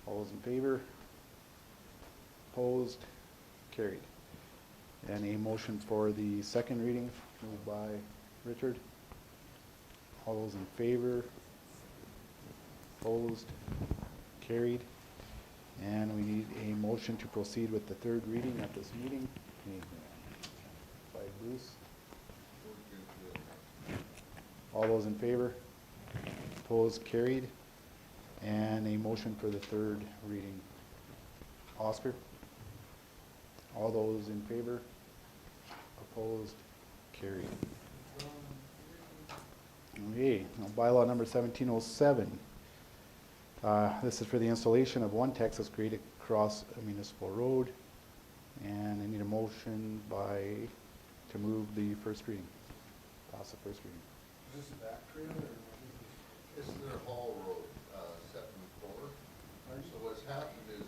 All those in favor? Opposed? Carried. And a motion for the second reading, moved by Richard. All those in favor? Opposed? Carried. And we need a motion to proceed with the third reading at this meeting. By Bruce. All those in favor? Opposed? Carried. And a motion for the third reading. Oscar? All those in favor? Opposed? Carried. Okay, now bylaw number 1707. This is for the installation of 1 Texas gate across a municipal road. And I need a motion to move the first reading. Pass the first reading. Is this a back trail, or what is this? This is their Hall Road, 7 4. So what's happened is,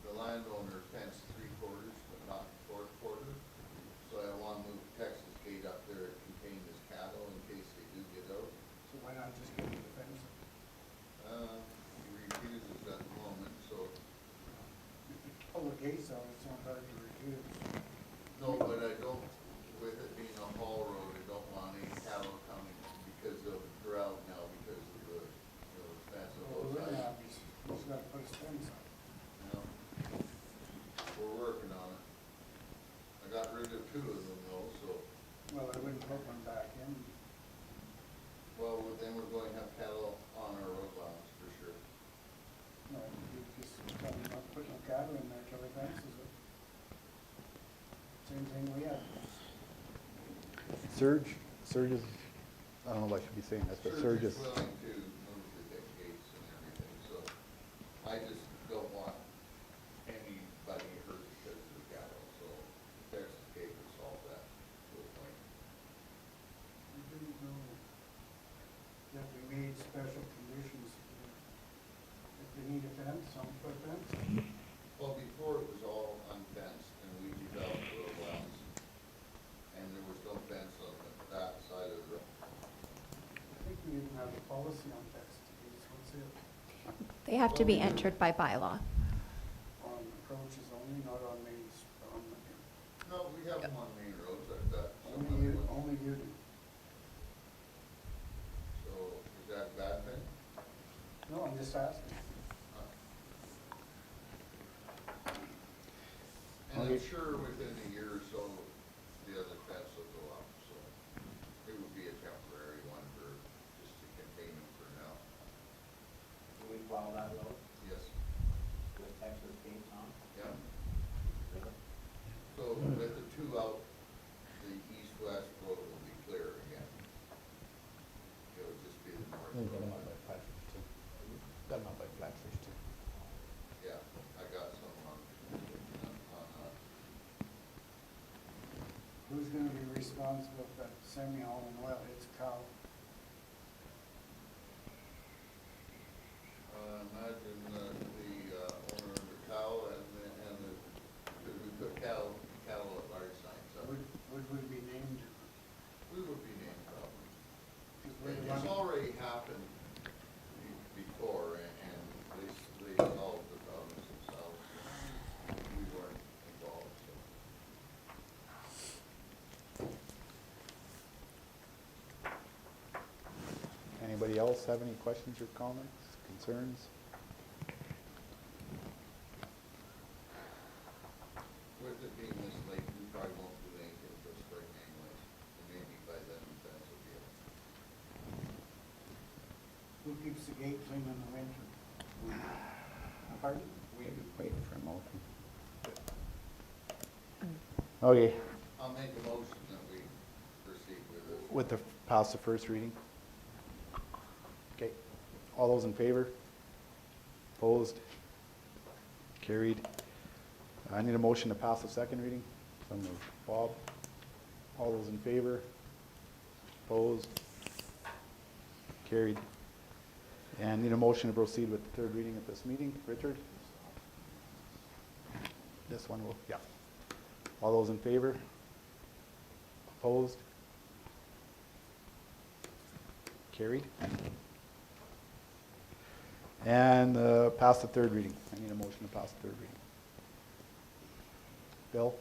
the landowner fenced 3/4, but not 4/4. So I want to move Texas gate up there to contain his cattle in case they do get out. So why not just get the fence? He refuses at the moment, so, Pull the gates out, it's not hard to refuse. no, but I don't, with it being a Hall Road, I don't want any cattle coming because of drought now, because of the fence of Well, both we're sides. not, he's gotta put his fence up. You know, we're working on it. I got rid of 2 of them though, so, Well, I wouldn't put one back in. well, then we're going to have cattle on our road lines for sure. No, you just tell them not to put no cattle in there till the fence is up. Same thing we had. Surge is, I don't know if I should be saying this, but Surge is, willing to move the gates and everything, so I just don't want anybody hurt because of the cattle, so Texas gate would solve that to a point. We didn't know that we made special conditions for, if they need a fence, some put a fence. Well, before it was all unfenced and we developed road lines, and there was no fence on that side of the road. I think we even have a policy on Texas gates, what's it? They have to be entered by bylaw. On approaches only, not on mains, on, No, we have them on main roads, I've got some only other you, ones. only you do. So, is that a bad thing? No, just asking. And I'm Okay. sure within a year or so, the other fence will go up, so it would be a temporary one for, just to contain them for now. Do we plow that road Yes, with Texas gates on? yeah. Really? So with the two out, the east-west road will be clear again. It'll just be the north We'll get them road. out by Flatfish too. Got them out by Flatfish too. Yeah, I got some on Who's gonna be responsible if that semi-auto oil hits cow? Imagine the owner of the cow and because we put cattle at large signs up. Would we be named? We would be named probably. 'Cause we're the It's one- already happened before and they solved the problems themselves. We weren't involved, so. Anybody else have any questions or comments, concerns? With it being this late, we probably won't do anything till spring anyways. And maybe by then the fence will be up. Who keeps the gate clean in the winter? Pardon? Waiting for a motion. Okay, I'll make a motion that we proceed with this. with the, pass the first reading. Okay, all those in favor? Opposed? Carried. I need a motion to pass the second reading. So moved. Bob, all those in favor? Opposed? Carried. And need a motion to proceed with the third reading at this meeting. Richard? This one will, yeah. All those in favor? Opposed? Carried. And pass the third reading. I need a motion to pass the third reading. Bill?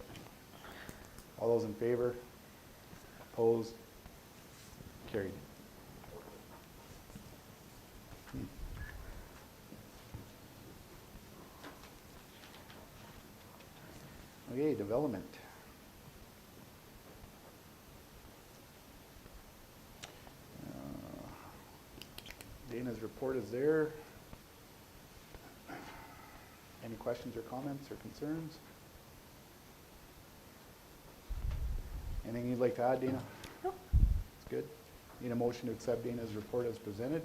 All those in favor? Opposed? Carried. Okay, development. Dana's report is there. Any questions or comments or concerns? Anything you'd like to add, Dana? No. It's good. Need a motion to accept Dana's report as presented.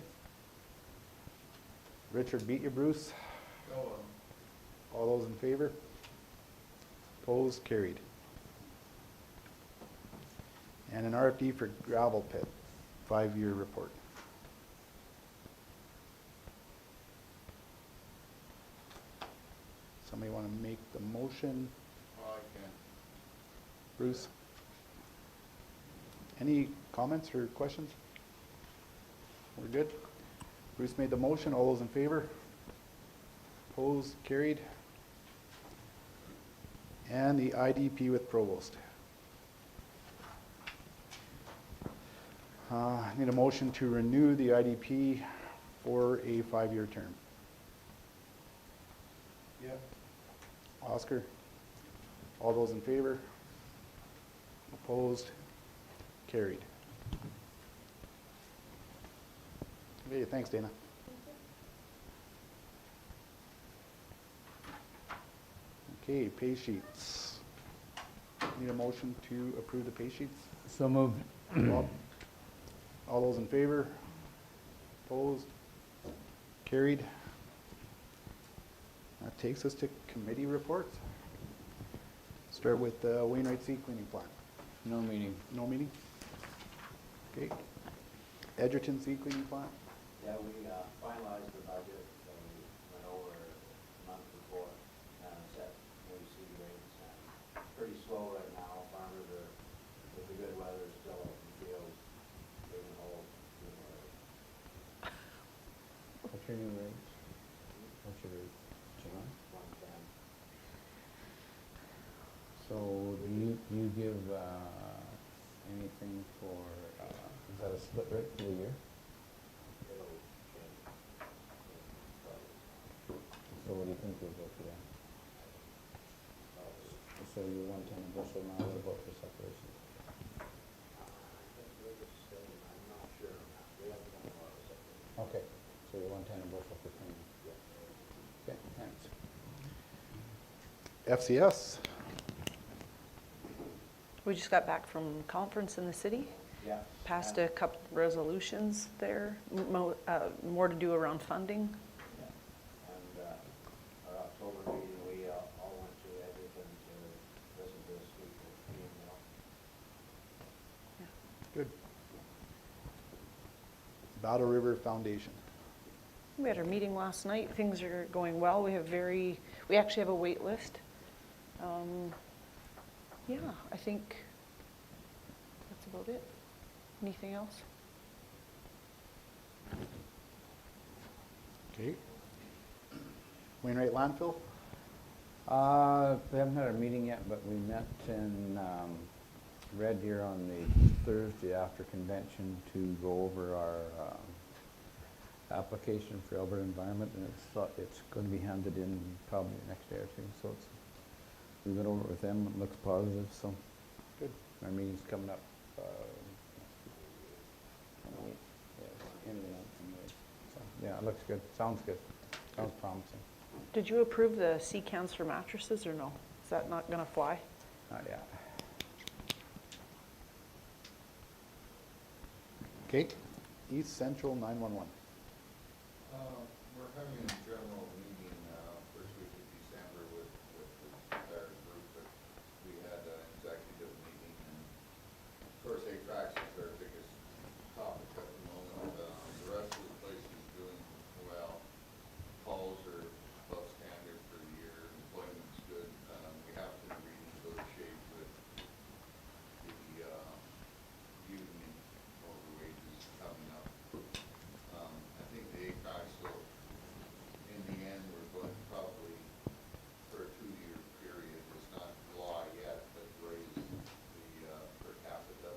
Richard beat you, Bruce. No, All those in favor? Opposed, carried. And an RFD for gravel pit, 5-year report. Somebody want to make the motion? I can. Bruce? Any comments or questions? We're good? Bruce made the motion. All those in favor? Opposed, carried. And the IDP with Provost. Need a motion to renew the IDP for a 5-year term. Yep. Oscar? All those in favor? Opposed? Carried. Okay, thanks, Dana. Okay, pay sheets. Need a motion to approve the pay sheets? So moved. Bob? All those in favor? Opposed? Carried. That takes us to committee reports. Start with Wainwright Sea Cleaning Plant. No meeting. No meeting? Okay. Edgerton Sea Cleaning Plant? Yeah, we finalized the budget, so we went over a month before, set new seed rates, and pretty slow right now. Farmers are, with the good weather, still out in the fields, digging holes, doing whatever. What's your new rate? What's your rate? John? 110. So do you give anything for, is that a split rate for the year? It'll change. So what do you think we'll go for that? So you're 110 a bushel now, what about for separation? I think we're the same, I'm not sure on that. We haven't done a lot of separation. Okay, so you're 110 a bushel for cleaning. Yeah. Okay, thanks. FCS, We just got back from conference in the city, Yeah. passed a couple resolutions there, more to do around funding. Yeah. And our October meeting, we all went through everything to listen to the speaker, email. good. Battle River Foundation. We had our meeting last night. Things are going well. We actually have a wait list. Yeah, I think that's about it. Anything else? Okay. Wainwright landfill, We haven't had our meeting yet, but we met in Red Deer on the Thursday after convention to go over our application for Alberta Environment, and it's going to be handed in probably the next day or two. So we went over it with them. It looks positive. So good. our meeting's coming up. End of the month anyway. So yeah, it looks good. Sounds good. Sounds promising. Did you approve the sea cans for mattresses or no? Is that not going to fly? Not yet. okay. East Central 911. We're having a general meeting, first week of December with the entire group, but we had an executive meeting, and of course, ATRAX is our biggest topic at the moment. The rest of the place is doing well. Calls are above standard for the year, employment's good. We have to renegotiate with the union over wages coming up. I think the ACOX will, in the end, we're going to probably, for a 2-year period, it's not law yet, but raise the per capita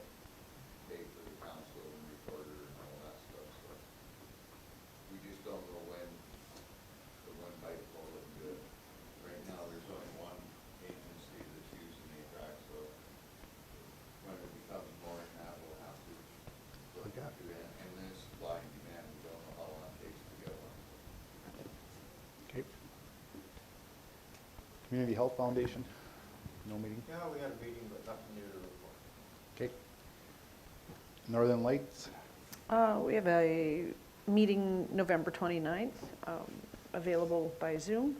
pay for the council and recorder and all that stuff. So we just don't know when the wind might blow it good. Right now, there's only one agency that's using ACOX, so when it becomes more than that, we'll have to look Okay. into it. And then supply and demand, we don't know how long it takes to get one. Okay. Community Health Foundation, no meeting. Yeah, we had a meeting, but nothing new to report. Okay. Northern Lights, We have a meeting November 29th, available by Zoom.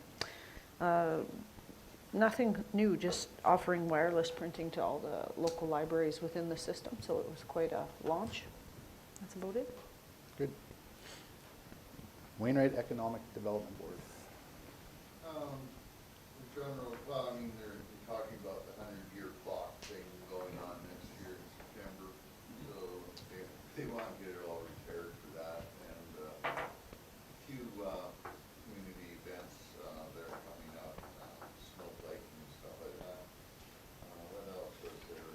Nothing new, just offering wireless printing to all the local libraries within the system, so it was quite a launch. That's about it. good. Wainwright Economic Development Board. In general, well, I mean, they're talking about the 100-year clock thing going on next year in September, so they want to get it all repaired for that, and a few community events that are coming up, snowflake and stuff like that. What else was there?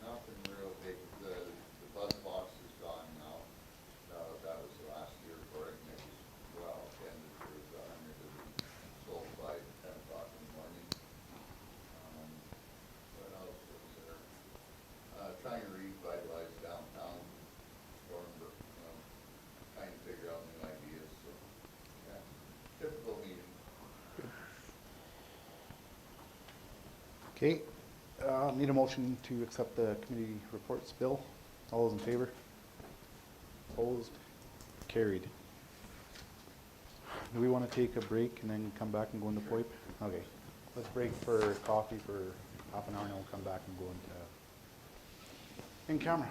Nothing real big. The bus box is gone now. That was the last year for it, and it was well attended. There was 100 of them sold by 10 o'clock in the morning. What else was there? Trying to revitalize downtown Novermber, trying to figure out new ideas, so, yeah, typical meeting. Okay, need a motion to accept the committee reports. Bill, all those in favor? Opposed? Carried. Do we want to take a break and then come back and go into POIP? Okay, let's break for coffee for half an hour and then we'll come back and go into in camera.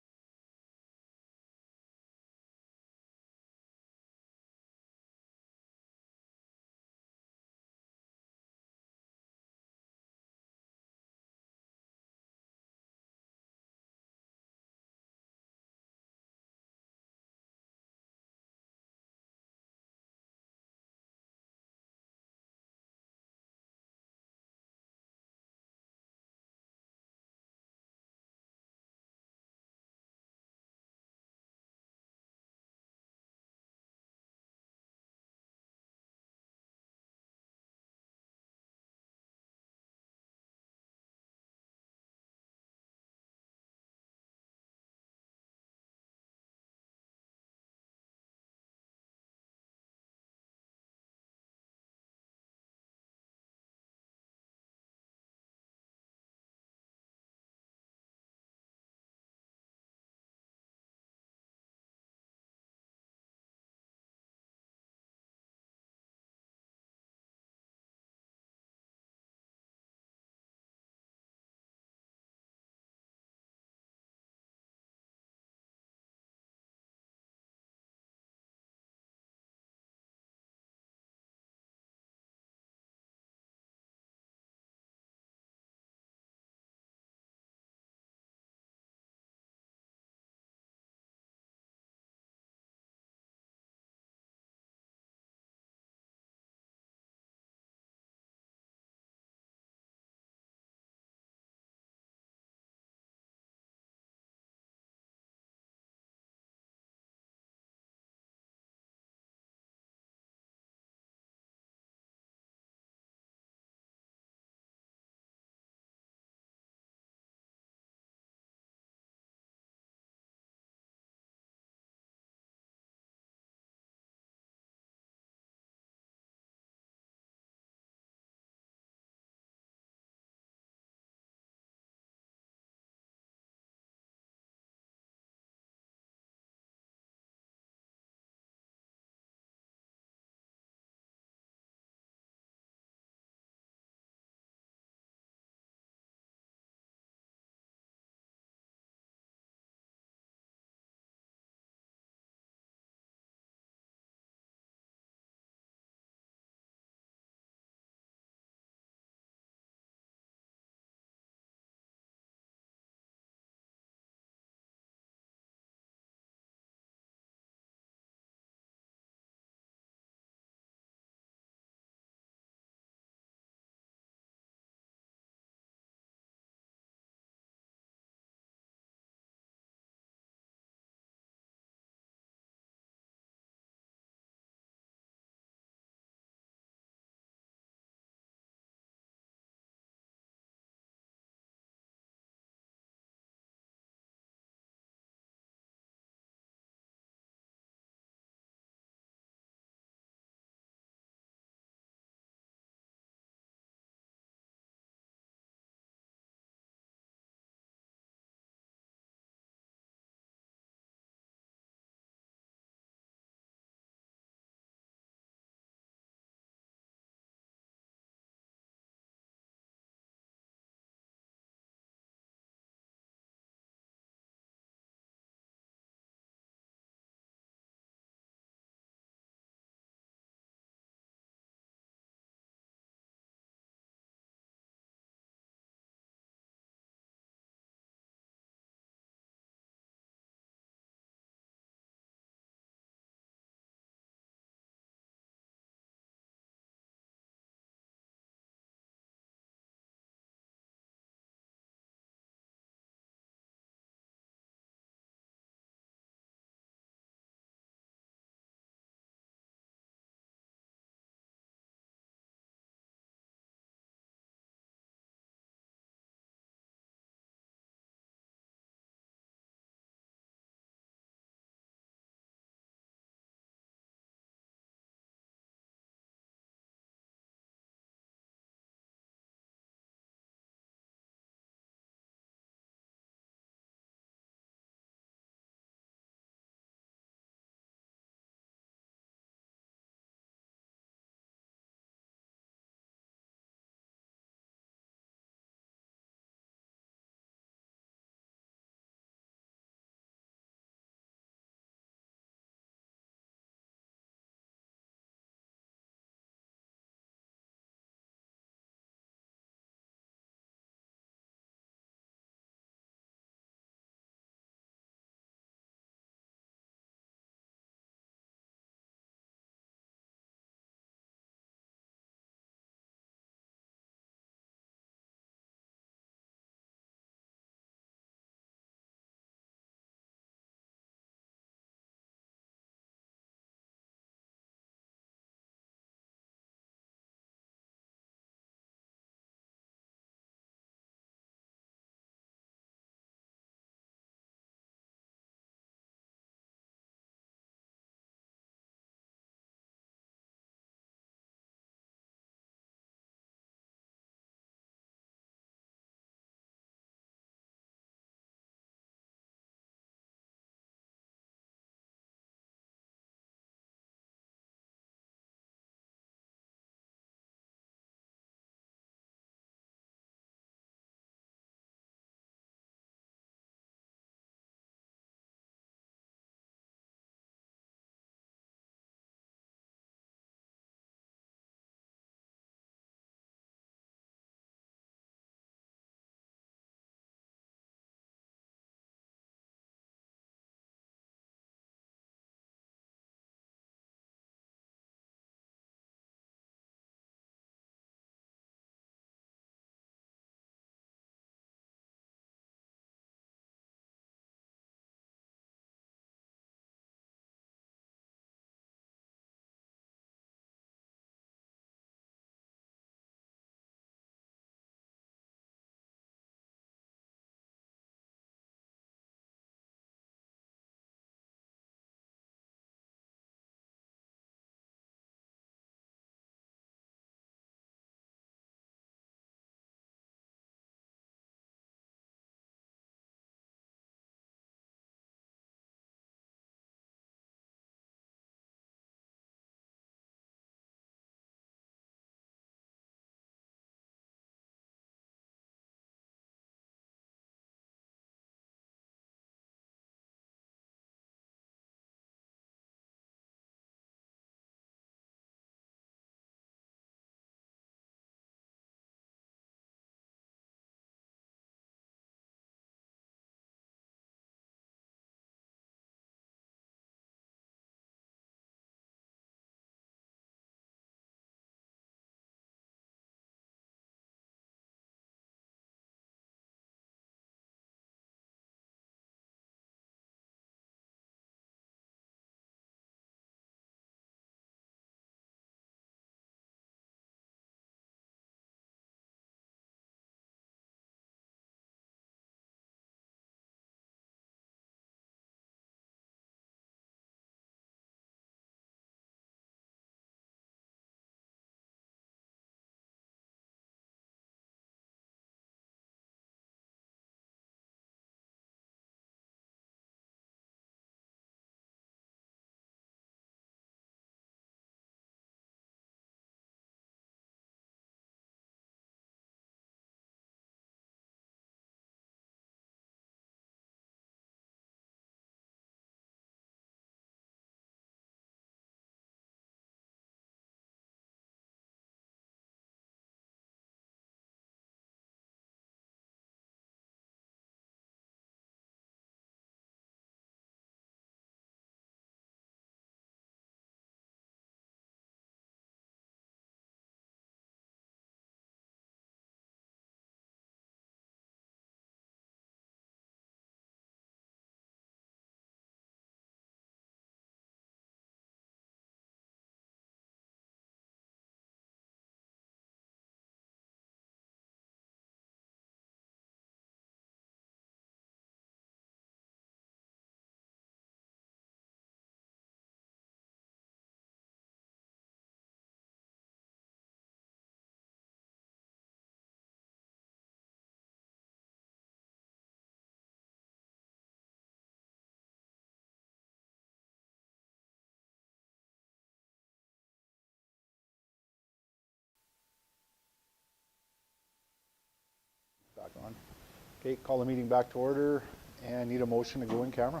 Okay, call the meeting back to order and need a motion to go in camera.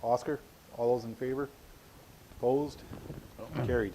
Oscar, all those in favor? Opposed? Carried.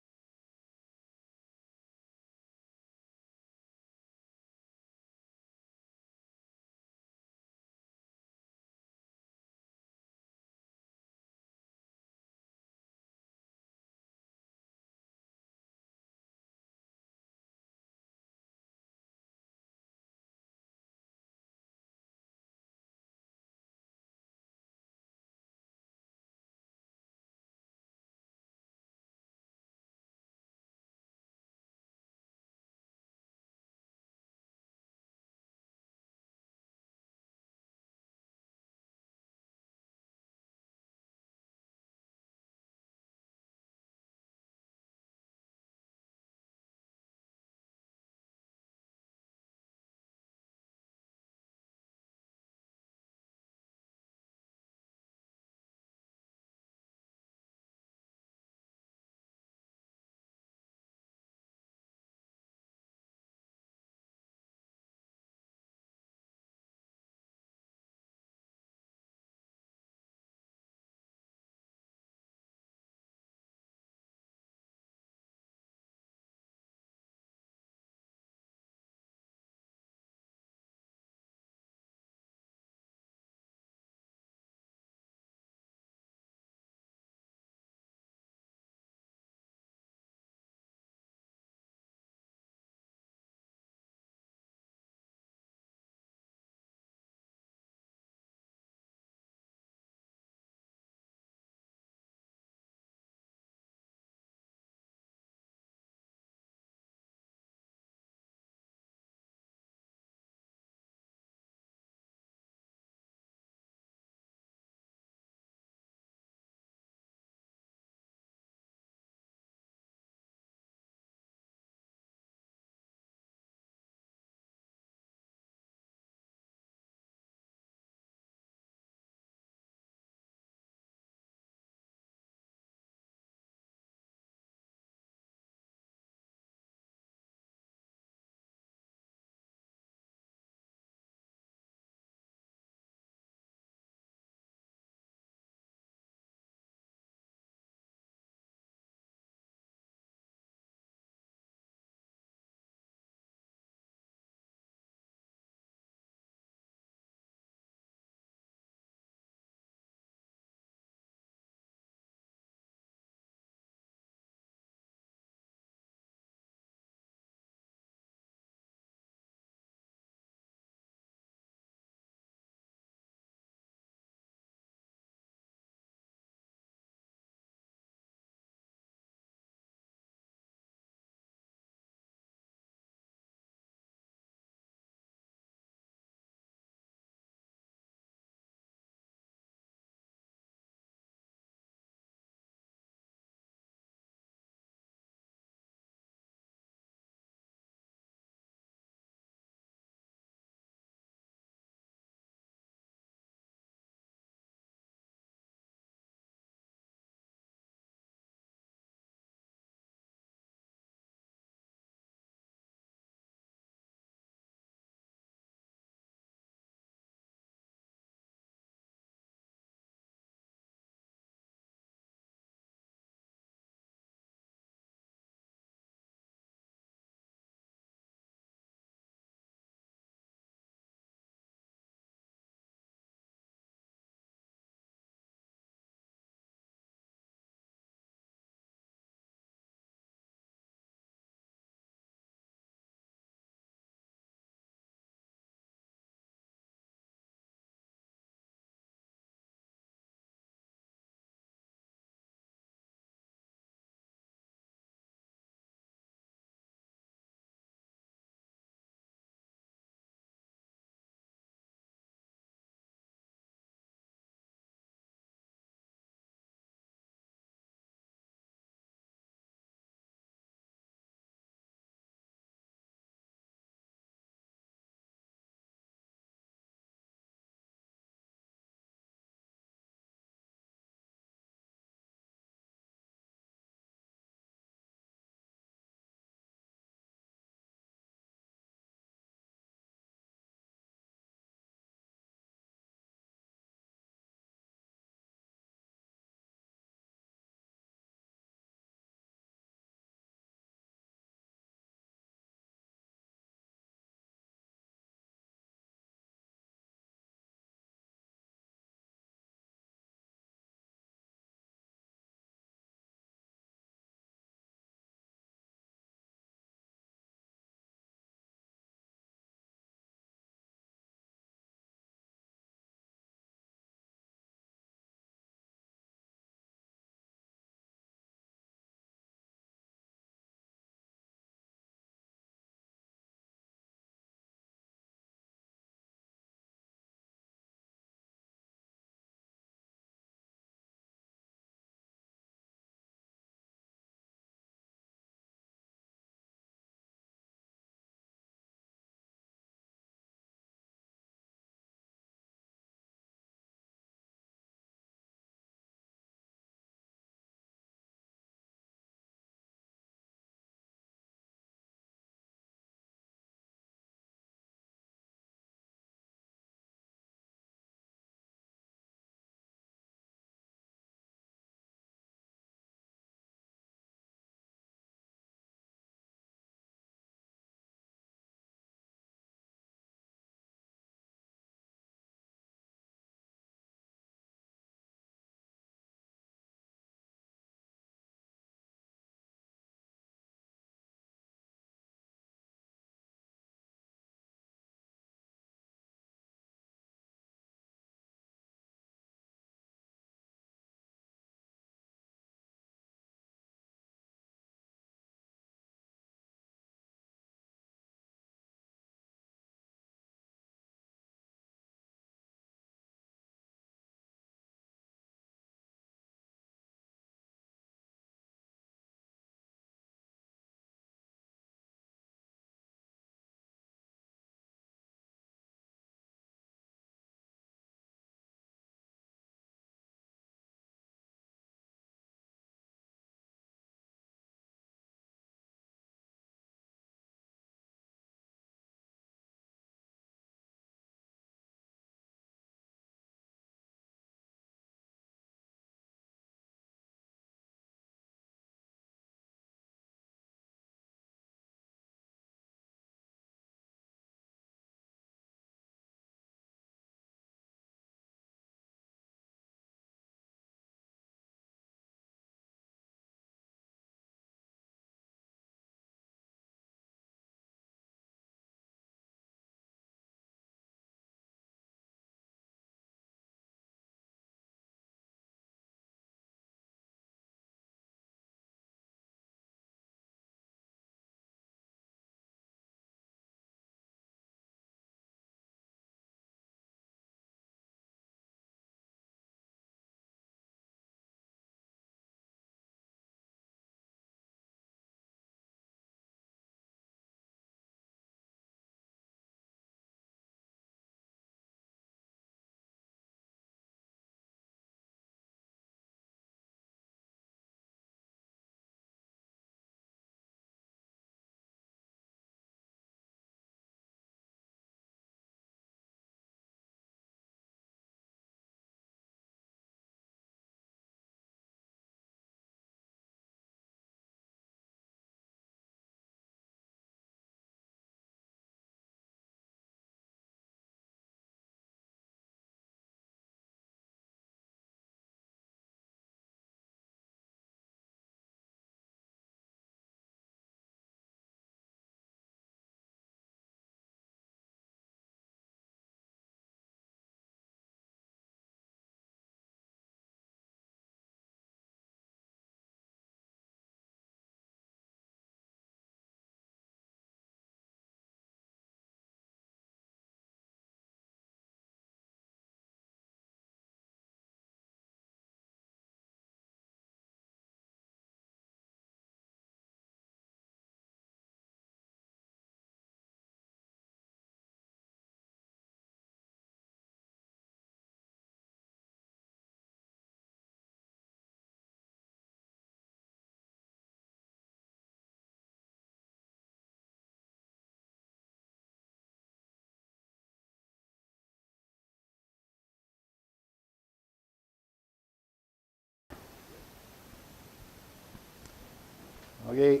Okay,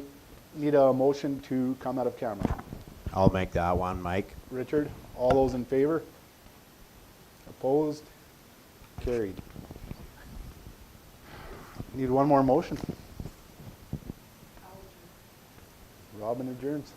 need a motion to come out of camera. I'll make that one, Mike. Richard, all those in favor? Opposed? Carried. Need one more motion. Robin adjourns.